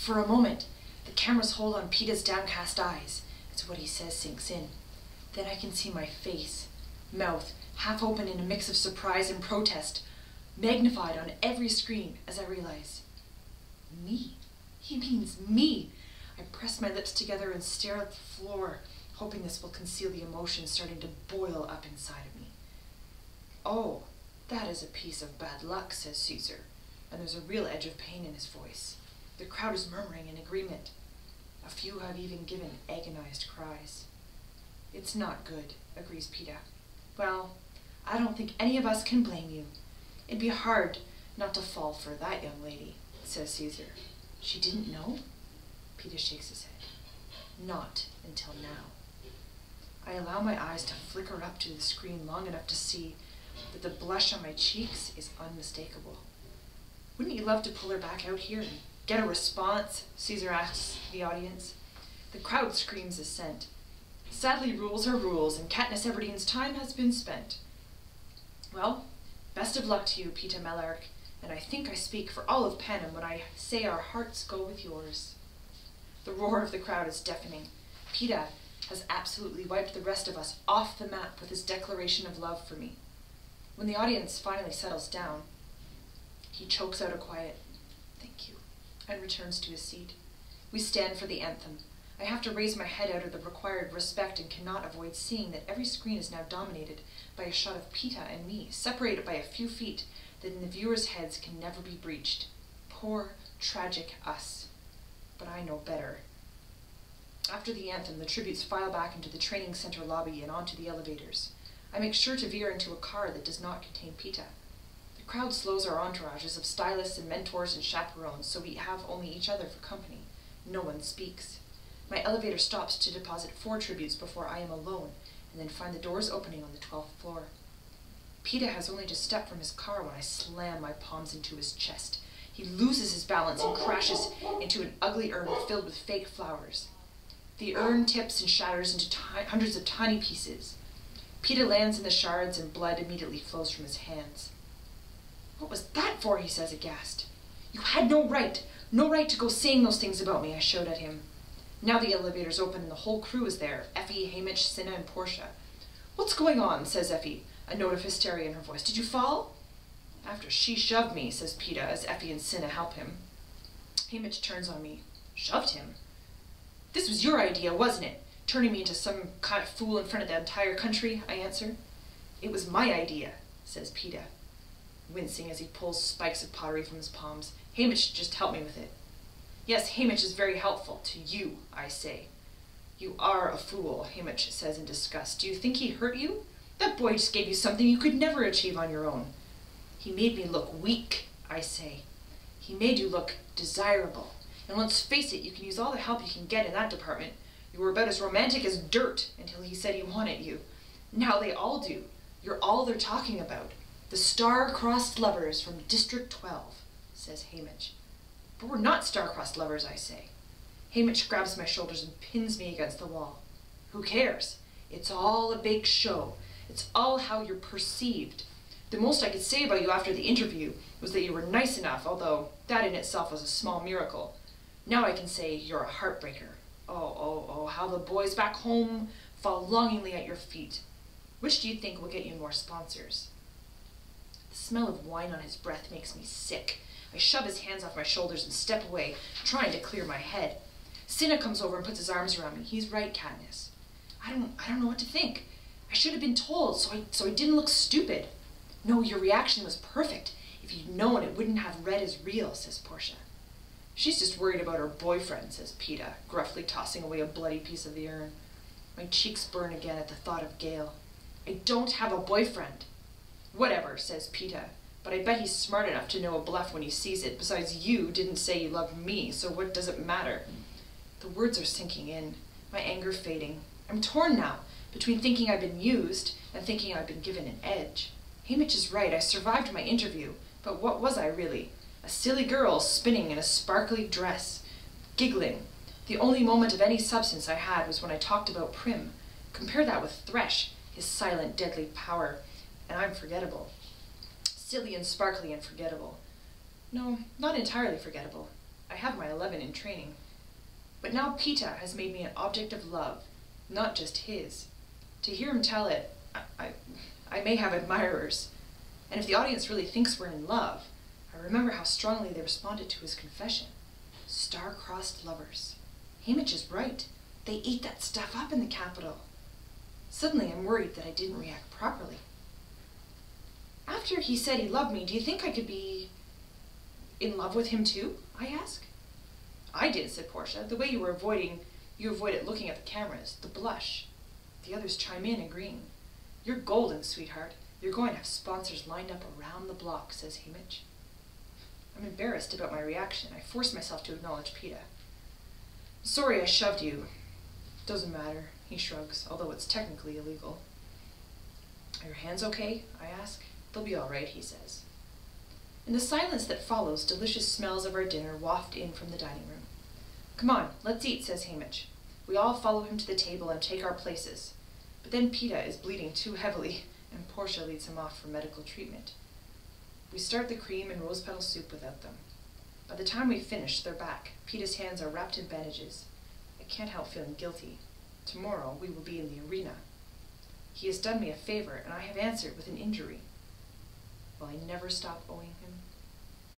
For a moment, the camera's hold on Peeta's downcast eyes as what he says sinks in. Then I can see my face, mouth half open in a mix of surprise and protest, magnified on every screen as I realize, me. He means me. I press my lips together and stare at the floor, hoping this will conceal the emotion starting to boil up inside of me. Oh, that is a piece of bad luck, says Caesar, and there's a real edge of pain in his voice. The crowd is murmuring in agreement. A few have even given agonized cries. It's not good, agrees Peeta. Well, I don't think any of us can blame you. It'd be hard not to fall for that young lady, says Caesar. She didn't know? Peeta shakes his head. Not until now. I allow my eyes to flicker up to the screen long enough to see that the blush on my cheeks is unmistakable. Wouldn't you love to pull her back out here and get a response? Caesar asks the audience. The crowd screams assent. Sadly, rules are rules, and Katniss Everdeen's time has been spent. Well, best of luck to you, Peeta Mellark, and I think I speak for all of Panem when I say our hearts go with yours. The roar of the crowd is deafening. Peeta has absolutely wiped the rest of us off the map with his declaration of love for me. When the audience finally settles down, he chokes out a quiet, "Thank you," and returns to his seat. We stand for the anthem. I have to raise my head out of the required respect and cannot avoid seeing that every screen is now dominated by a shot of Peeta and me, separated by a few feet that in the viewers' heads can never be breached. Poor, tragic us. But I know better. After the anthem, the tributes file back into the training center lobby and onto the elevators. I make sure to veer into a car that does not contain Peeta. The crowd slows our entourages of stylists and mentors and chaperones, so we have only each other for company. No one speaks. My elevator stops to deposit 4 tributes before I am alone, and then find the doors opening on the 12th floor. Peeta has only just stepped from his car when I slam my palms into his chest. He loses his balance and crashes into an ugly urn filled with fake flowers. The urn tips and shatters into hundreds of tiny pieces. Peeta lands in the shards and blood immediately flows from his hands. "What was that for?" he says aghast. "You had no right to go saying those things about me," I shout at him. Now the elevator's open and the whole crew is there, Effie, Haymitch, Cinna, and Portia. "What's going on?" says Effie, a note of hysteria in her voice. "Did you fall?" "After she shoved me," says Peeta as Effie and Cinna help him. Haymitch turns on me. "Shoved him? This was your idea, wasn't it? Turning me into some kind of fool in front of the entire country," I answer. "It was my idea," says Peeta, wincing as he pulls spikes of pottery from his palms. "Haymitch just helped me with it." "Yes, Haymitch is very helpful to you," I say. "You are a fool," Haymitch says in disgust. "Do you think he hurt you? That boy just gave you something you could never achieve on your own." "He made me look weak," I say. "He made you look desirable. And let's face it, you can use all the help you can get in that department. You were about as romantic as dirt until he said he wanted you. Now they all do. You're all they're talking about. The star-crossed lovers from District 12, says Haymitch. "But we're not star-crossed lovers," I say. Haymitch grabs my shoulders and pins me against the wall. "Who cares? It's all a big show. It's all how you're perceived. The most I could say about you after the interview was that you were nice enough, although that in itself was a small miracle. Now I can say you're a heartbreaker. Oh, how the boys back home fall longingly at your feet. Which do you think will get you more sponsors?" The smell of wine on his breath makes me sick. I shove his hands off my shoulders and step away, trying to clear my head. Cinna comes over and puts his arms around me. "He's right, Katniss. I don't know what to think. I should have been told, so I didn't look stupid." "No, your reaction was perfect. If you'd known, it wouldn't have read as real," says Portia. "She's just worried about her boyfriend," says Peeta, gruffly tossing away a bloody piece of the urn. My cheeks burn again at the thought of Gale. "I don't have a boyfriend." "Whatever," says Peeta, "but I bet he's smart enough to know a bluff when he sees it. Besides, you didn't say you loved me, so what does it matter?" The words are sinking in, my anger fading. I'm torn now, between thinking I've been used and thinking I've been given an edge. Haymitch is right, I survived my interview, but what was I really? A silly girl spinning in a sparkly dress, giggling. The only moment of any substance I had was when I talked about Prim. Compare that with Thresh, his silent, deadly power, and I'm forgettable. Silly and sparkly and forgettable. No, not entirely forgettable. I have my 11 in training. But now Pita has made me an object of love, not just his. To hear him tell it, I may have admirers. And if the audience really thinks we're in love, I remember how strongly they responded to his confession. Star-crossed lovers. Hamish is right. They ate that stuff up in the Capitol. Suddenly I'm worried that I didn't react properly. After he said he loved me, do you think I could be in love with him too? I ask. I did, said Portia. The way you avoided looking at the cameras, the blush. The others chime in, agreeing. You're golden, sweetheart. You're going to have sponsors lined up around the block, says Hamish. I'm embarrassed about my reaction. I force myself to acknowledge Pita. Sorry I shoved you. Doesn't matter, he shrugs, although it's technically illegal. Are your hands okay? I ask. They'll be all right, he says. In the silence that follows, delicious smells of our dinner waft in from the dining room. Come on, let's eat, says Hamish. We all follow him to the table and take our places. But then Pita is bleeding too heavily, and Portia leads him off for medical treatment. We start the cream and rose petal soup without them. By the time we finish, they're back. Pita's hands are wrapped in bandages. I can't help feeling guilty. Tomorrow we will be in the arena. He has done me a favor, and I have answered with an injury. Will I never stop owing him?